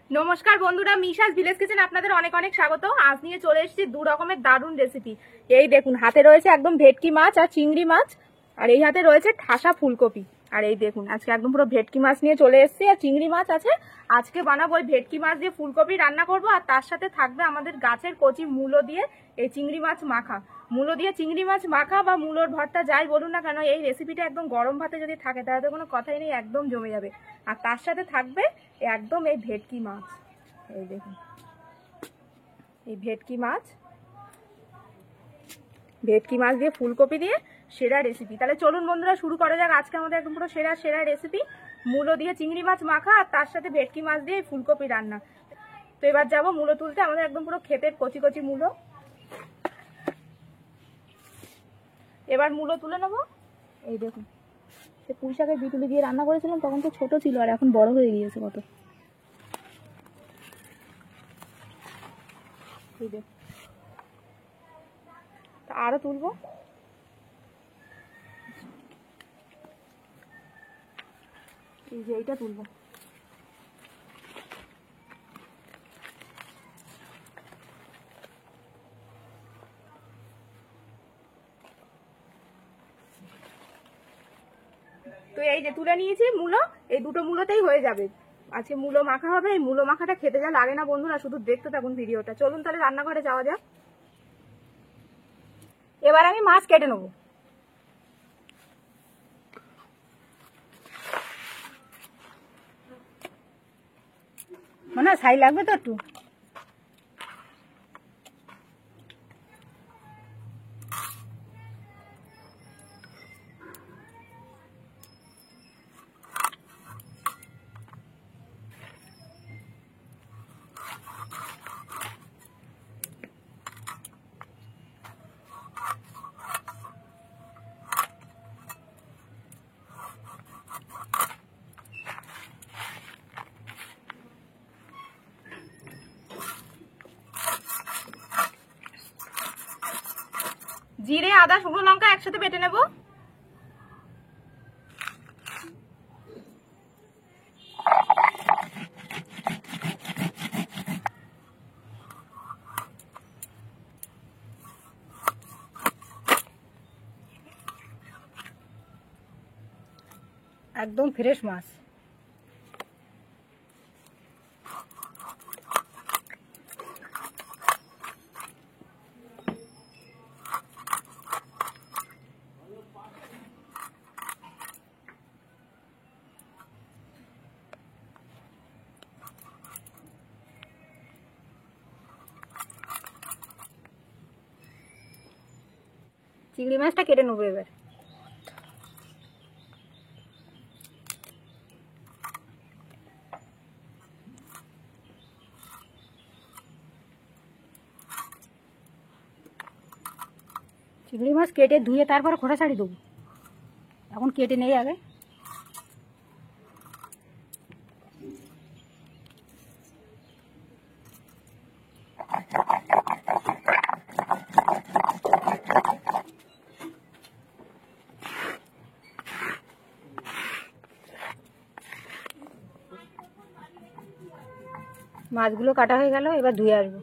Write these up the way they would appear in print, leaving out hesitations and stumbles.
নমস্কার বন্ধুরা, মিশাস village kitchen আপনাদের অনেক অনেক স্বাগত। আজ নিয়ে চলে এসেছি দু রকমের দারুণ রেসিপি। এই দেখুন, হাতে রয়েছে একদম ভেটকি মাছ আর চিংড়ি মাছ, আর এই হাতে রয়েছে ঠাসা ফুলকপি। আর এই দেখুন, আজকে একদম পুরো ভেটকি মাছ নিয়ে চলে এসেছি, আর চিংড়ি মাছ আছে। আজকে বানাবো ওই ভেটকি মাছ দিয়ে ফুলকপি রান্না করব, আর তার সাথে থাকবে আমাদের গাছের কচি মূলো দিয়ে এই চিংড়ি মাছ মাখা। মূলো দিয়ে চিংড়ি মাছ মাখা বা মূলোর ভর্তা যাই বলুন না কেন, এই রেসিপিটা একদম গরম ভাতে যদি থাকে তাহলে তো কোনো কথাই নেই, একদম জমে যাবে। আর তার সাথে থাকবে একদম এই ভেটকি মাছ। এই দেখুন, এই ভেটকি মাছ দিয়ে ফুলকপি দিয়ে সেরা রেসিপি। তাহলে চলুন বন্ধুরা, শুরু করা যাক আজকে আমাদের একদম পুরো সেরা সেরা রেসিপি, মূলো দিয়ে চিংড়ি মাছ মাখা আর তার সাথে ভেটকি মাছ দিয়ে ফুলকপি রান্না। তো এবার যাবো মূলো তুলতে, আমাদের একদম পুরো ক্ষেতের কচি কচি মূলো। এবার মূলো তুলে নেবো। এই দেখুন, সে পুঁই শাকের বিটুলি দিয়ে রান্না করেছিলাম তখন তো ছোট ছিল, আর এখন বড় হয়ে গিয়েছে কত। এই দেখুন, আরো তুলবো। এই যে এইটা তুলবো। তো এই যে তুলে নিয়েছি মূলো, এই দুটো মূলোতেই হয়ে যাবে। আজকে মূলো মাখা হবে। এই মূলো মাখাটা খেতে যা লাগে না বন্ধুরা, শুধু দেখতে থাকুন ভিডিওটা। চলুন তাহলে রান্নাঘরে যাওয়া যাক। এবার আমি মাছ কেটে নেবো। মানে ছাই লাগবে তো একটু। জিরে, আদা, শুকনো লঙ্কা একসাথে বেটে নেব। একদম ফ্রেশ মাছ। চিংড়ি মাছটা কেটে নেবো এবার। চিংড়ি মাছ কেটে ধুয়ে তারপরে খোসা ছাড়িয়ে দেবো। এখন কেটে নেই আগে। মাছগুলো কাটা হয়ে গেল, এবার ধুয়ে আসবো।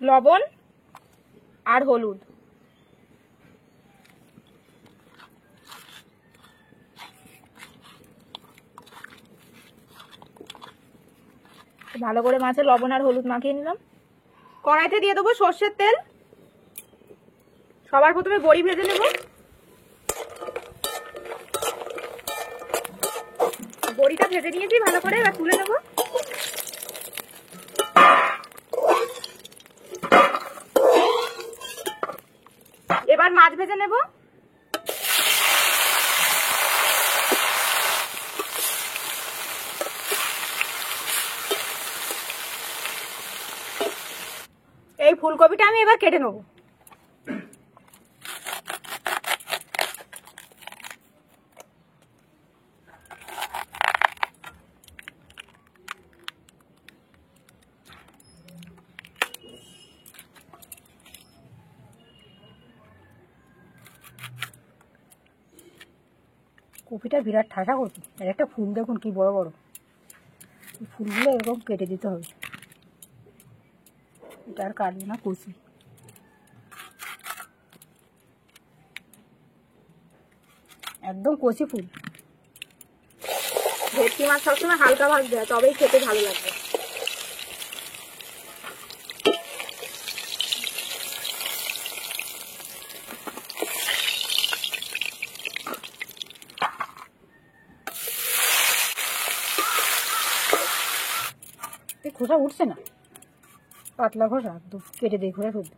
লবণ আর হলুদ, ভালো করে মাছে লবণ আর হলুদ মাখিয়ে নিলাম। কড়াইতে দিয়ে দেবো সর্ষের তেল। সবার প্রথমে বড়ি ভেজে নেব। বড়িটা ভেজে নিয়েছি ভালো করে, এবার তুলে নেব। এবার মাছ ভেজে নেব। এই ফুলকপিটা আমি এবার কেটে নেব। কপিটা বিরাট ঠাসা কপি, আর একটা ফুল দেখুন কি বড় বড়, এই ফুলগুলো এরকম কেটে দিতে হবে। এটা আর কাটবো না, কচি। একদম কচি ফুল। ভেটকি মাছ সবসময় হালকা ভাজতে হয়, তবেই খেতে ভালো লাগবে। এই খোসা উঠছে না, পাতলা খোসা, একদম কেটে দিয়ে ঘুরে ফেলতে।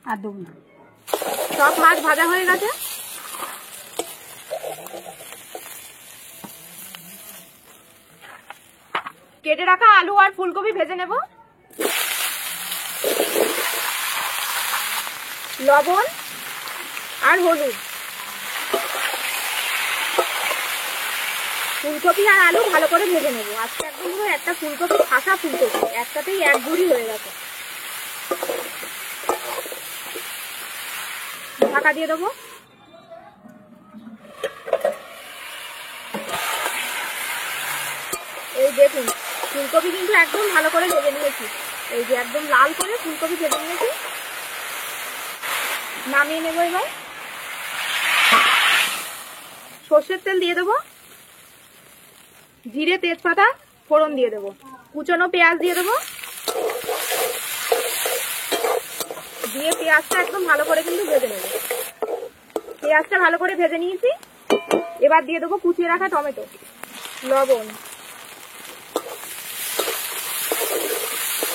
আর দেবো না। সব মাছ ভাজা হয়ে গেছে। কেটে রাখা আলু আর ফুলকপি ভেজে নেব। লবণ আর হলুদ, ফুলকপি আর আলু ভালো করে ভেজে নেব। আজকে একদম পুরো একটা ফুলকপি, ঠাসা ফুলকপি একসাথেই এক গুঁড়ি হয়ে গেছে। ঢাকা দিয়ে দেবো। এই দেখুন ফুলকপি কিন্তু একদম ভালো করে ভেজে নিয়েছি। এই যে একদম লাল করে ফুলকপি ভেজে নিয়েছি। নামিয়ে নেবো। এবার সর্ষের তেল দিয়ে দেবো, জিরে তেজপাতা ফোড়ন দিয়ে দেবো, কুচনো পেঁয়াজ দিয়ে দেবো, দিয়ে পেঁয়াজটা একদম ভালো করে কিন্তু ভেজে নেবো। পেঁয়াজটা ভালো করে ভেজে নিয়েছি। এবার দিয়ে দেবো কুচিয়ে রাখা টমেটো, লবণ,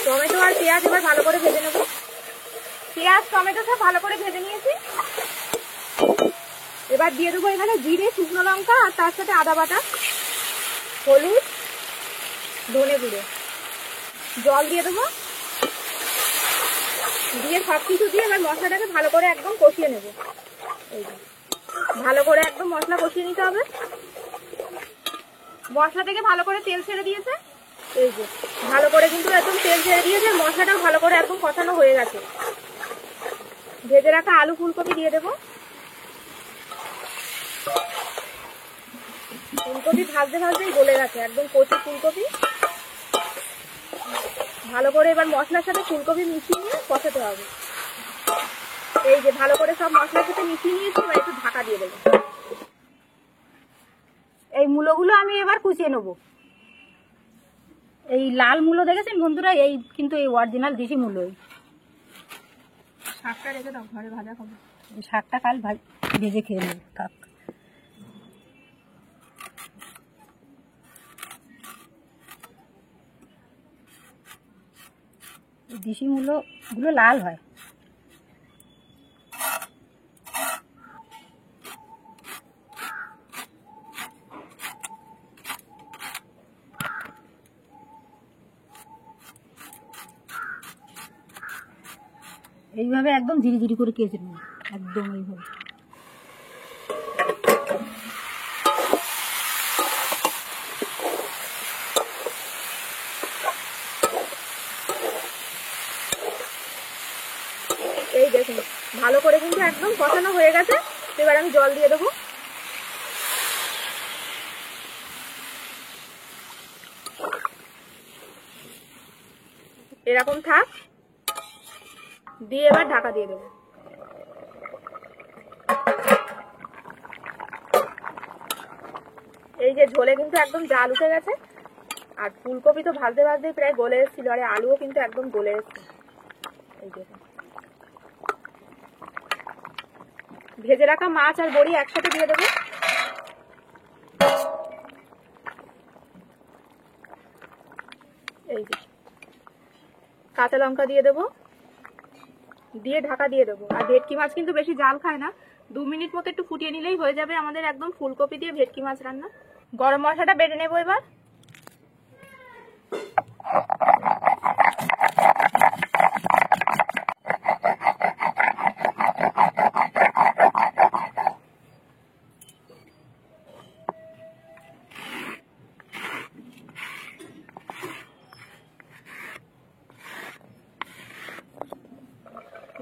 টমেটো আর পেঁয়াজ এবার ভালো করে ভেজে নেবো। পেঁয়াজ টমেটো সব ভালো করে ভেজে নিয়েছি। এবার দিয়ে দেবো এখানে জিরে, শুকনো লঙ্কা আর তার সাথে আদা বাটা, হলুদ, ধনে গুঁড়ো, জল দিয়ে দেবো। দিয়ে সব কিছু দিয়ে এবার মশলাটাকে ভালো করে একদম কষিয়ে নেব। এই ভালো করে একদম মশলা কষিয়ে নিতে হবে। মশলা থেকে ভালো করে তেল ছেড়ে দিয়েছে। এই যে ভালো করে কিন্তু একদম তেল ছেড়ে দিয়েছে, মশলাটাও ভালো করে একদম কষানো হয়ে গেছে। ভেজে রাখা আলু ফুলকপি দিয়ে দেবো। ফুলকপি ভাজতে ভাজতেই গলে গেছে, একদম কচি ফুলকপি। ভালো করে এবার মশলার সাথে ফুলকপি মিশিয়ে নিয়ে কষাতে হবে। এই যে ভালো করে সব মশলার সাথে মিশিয়ে নিয়েছি। এবার একটু ঢাকা দিয়ে দেবো। এই মূলোগুলো আমি এবার কুচিয়ে নেবো। এই লাল মূলো দেখেছেন বন্ধুরা, এই কিন্তু এই অরিজিনাল দেশি মূলোই। শাকটা রেখে দাও, ঘরে ভাজা খাবো। এই শাকটা কাল ভেজে খেয়ে নেব। থাক, এই দেশি মূলোগুলো লাল হয়। এইভাবে একদম ধীরে ধীরে করে কেটে নেব, একদম এইভাবে। এই দেখুন ভালো করে কিন্তু একদম কষানো হয়ে গেছে। এবার আমি জল দিয়ে দেবো। এরকম থাক, দিয়ে এবার ঢাকা দিয়ে দেবো। এই যে ঝোলে কিন্তু একদম জাল উঠে গেছে, আর ফুলকপি তো ভাজতে ভাজতে প্রায় গলে এসেছিল, আর আলুও কিন্তু একদম গলে এসছে। এই যে ভেজে রাখা মাছ আর বড়ি একসাথে দিয়ে দেবো। এই যে কাঁচা লঙ্কা দিয়ে দেবো, দিয়ে ঢাকা দিয়ে দেবো। আর ভেটকি মাছ কিন্তু বেশি জাল খায় না, 2 মিনিট মতো একটু ফুটিয়ে নিলেই হয়ে যাবে আমাদের একদম ফুলকপি দিয়ে ভেটকি মাছ রান্না। গরম মশলাটা বেটে নেবো এবার।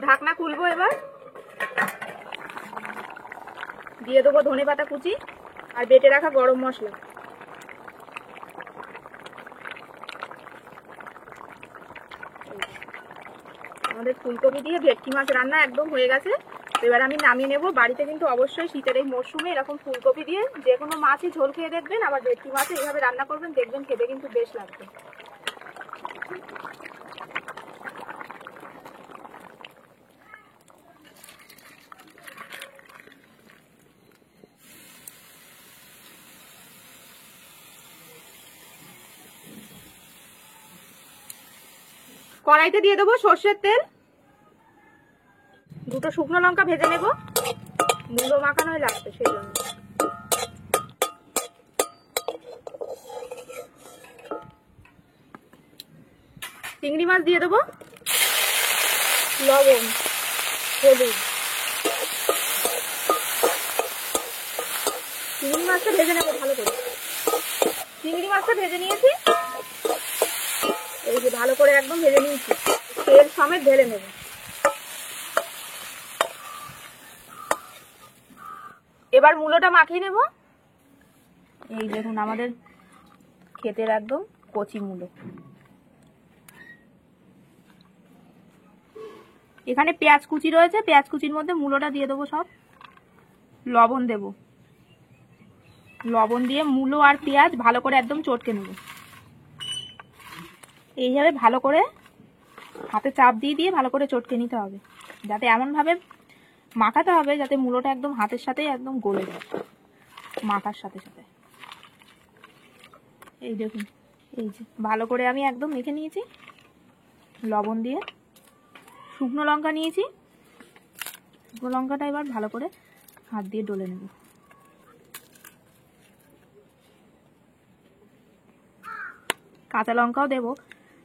ঢাকনা খুলবো। এবার দিয়ে দেবো ধনেপাতা কুচি আর বেটে রাখা গরম মশলা। আমাদের ফুলকপি দিয়ে ভেটকি মাছ রান্না একদম হয়ে গেছে। এবার আমি নামিয়ে নেব। বাড়িতে কিন্তু অবশ্যই শীতের এই মরশুমে এরকম ফুলকপি দিয়ে যে কোনো মাছই ঝোল খেয়ে দেখবেন, আবার ভেটকি মাছ এইভাবে রান্না করবেন, দেখবেন খেতে কিন্তু বেশ লাগবে। কড়াইতে দিয়ে দেবো সর্ষের তেল, দুটো শুকনো লঙ্কা ভেজে নেব, মূলো মাখানোই লাগবে সেই জন্য। চিংড়ি মাছ দিয়ে দেবো, লবণ, হলুদ। চিংড়ি মাছটা ভেজে নেবো ভালো করে। চিংড়ি মাছটা ভেজে নিয়েছি, এই যে ভালো করে একদম ভেজে নিয়েছি, তেল সমেত ঢেলে নেব। এবার মূলোটা মাখিয়ে নেব। এই দেখুন আমাদের ক্ষেতের একদম কচি মূলো। এখানে পেঁয়াজ কুচি রয়েছে, পেঁয়াজ কুচির মধ্যে মূলোটা দিয়ে দেবো সব। লবণ দেব, লবণ দিয়ে মূলো আর পেঁয়াজ ভালো করে একদম চটকে নেব। এইভাবে ভালো করে হাতে চাপ দিয়ে দিয়ে ভালো করে চটকে নিতে হবে, যাতে এমনভাবে মাখাতে হবে যাতে মূলোটা একদম হাতের সাথে একদম গলে যায় মাখার সাথে সাথে। এই দেখুন, এই যে ভালো করে আমি একদম মেখে নিয়েছি লবণ দিয়ে। শুকনো লঙ্কা নিয়েছি, শুকনো লঙ্কাটা এবার ভালো করে হাত দিয়ে ডলে নেব। কাঁচা লঙ্কাও দেবো,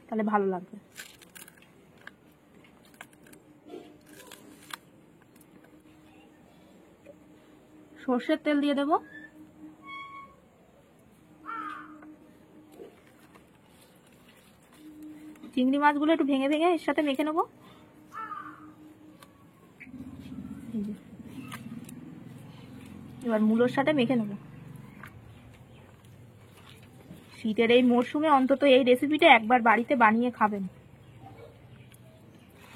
তাহলে ভালো লাগবে। সর্ষের তেল দিয়ে দেব, চিংড়ি মাছগুলো একটু ভেঙে ভেঙে এর সাথে মেখে নেব। এবার মূলোর সাথে মেখে নেব। শীতের এই মরশুমে অন্তত এই রেসিপিটা একবার বাড়িতে বানিয়ে খাবেন,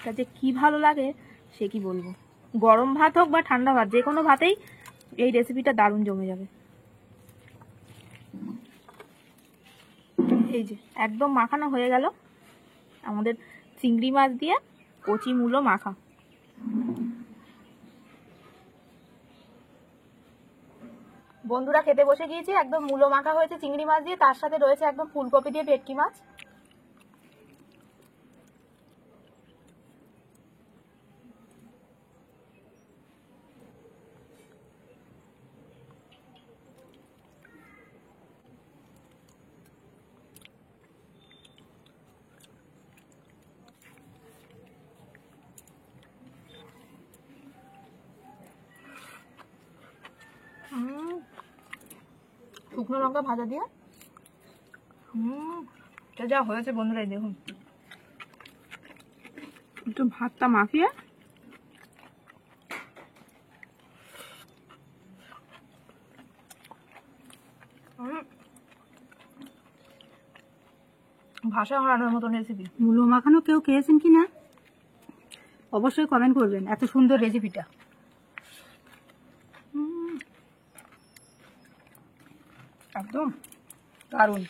তা যে কি ভালো লাগে সে কি বলবো। গরম ভাত হোক বা ঠান্ডা ভাত, যে কোনো ভাতেই এই রেসিপিটা দারুণ জমে যাবে। এই যে একদম মাখানো হয়ে গেল আমাদের চিংড়ি মাছ দিয়ে কচি মূলো মাখা। বন্ধুরা খেতে বসে গিয়েছি, একদম মূলো মাখা হয়েছে চিংড়ি মাছ দিয়ে, তার সাথে রয়েছে একদম ফুলকপি দিয়ে ভেটকি মাছ। শুকনো লঙ্কা ভাজা দিয়ে এটা যা হয়েছে বন্ধুরা, দেখুন একটু ভাতটা মাখিয়ে ভাষা হারানোর মতন রেসিপি। মূলো মাখানো কেউ খেয়েছেন কি না অবশ্যই কমেন্ট করবেন। এত সুন্দর রেসিপিটা একদম দারুণ।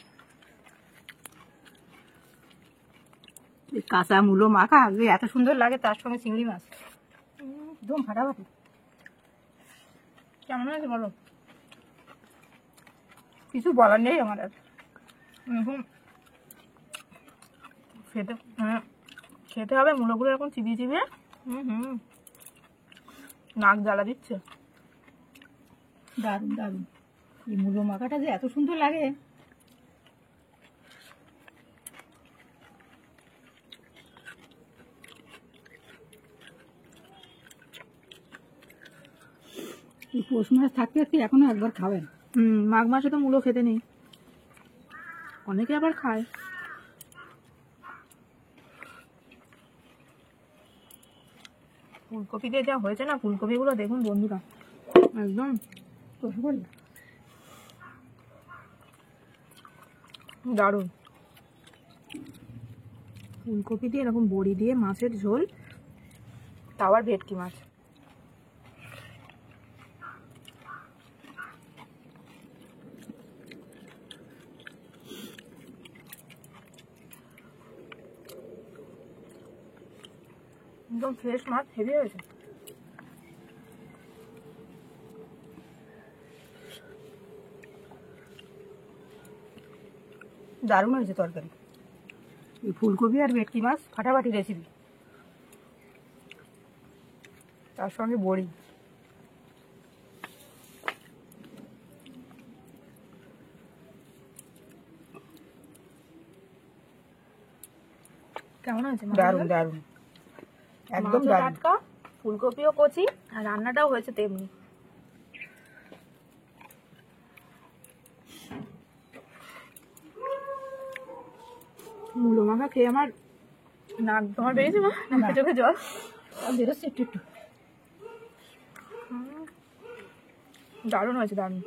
কাঁচা মূলো মাখা এত সুন্দর লাগে, তার সঙ্গে চিংড়ি মাছ একদম ফাটাফাটি। কেমন হয়েছে বলো? কিছু বলার নেই আমার আর। খেতে খেতে হবে মূলোগুলো এরকম চিবিয়ে চিবিয়ে। নাক জ্বালা দিচ্ছে। দারুণ দারুণ, এই মূলো মাখাটা যে এত সুন্দর লাগে। এই পৌষ মাস থাকতে থাকতে এখনো একবার খাবেন। মাঘ মাসে তো মূলো খেতে নেই, অনেকে আবার খায়। ফুলকপি দিয়ে যা হয়েছে না, ফুলকপিগুলো দেখুন বন্ধুরা, একদম রসগোল্লা। দারুণ। ফুলকপি দিয়ে এরকম বড়ি দিয়ে মাছের ঝোল, তাও আর ভেটকি মাছ। একদম ফ্রেশ মাছ, হেভি হয়েছে। দারুণ হয়েছে তরকারি। এই ফুলকপি আর ভেটকি মাছ ফাটাফাটি রেসিপি, তার সঙ্গে বড়ি। কেমন হয়েছে? দারুণ দারুণ, একদম মাছও দারুণ। টাটকা, ফুলকপিও কচি, আর রান্নাটাও হয়েছে তেমনি। মূলো মাখা খেয়ে আমার নাক, তোমার বেরিয়েছে মা? নাকে চোখে জল আর বেরোচ্ছে একটু একটু। দারুণ হয়েছে, দারুণ।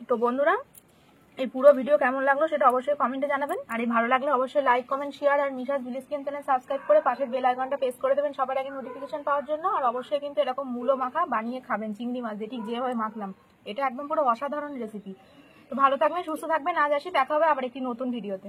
তো বন্ধুরা, এই পুরো ভিডিও কেমন লাগলো সেটা অবশ্যই কমেন্টে জানাবেন। আর এই ভালো লাগলে অবশ্যই লাইক, কমেন্ট, শেয়ার আর মিশাস ভিলেজ কিচেন চ্যানেল সাবস্ক্রাইব করে পাশের বেল আইকনটা প্রেস করে দেবেন সবার আগে নোটিফিকেশন পাওয়ার জন্য। আর অবশ্যই কিন্তু এরকম মূলো মাখা বানিয়ে খাবেন, চিংড়ি মাছ দিয়ে ঠিক যেভাবে মাখলাম। এটা একদম পুরো অসাধারণ রেসিপি। তো ভালো থাকবেন, সুস্থ থাকবেন। আজ আসি, দেখা হবে আবার একটি নতুন ভিডিওতে।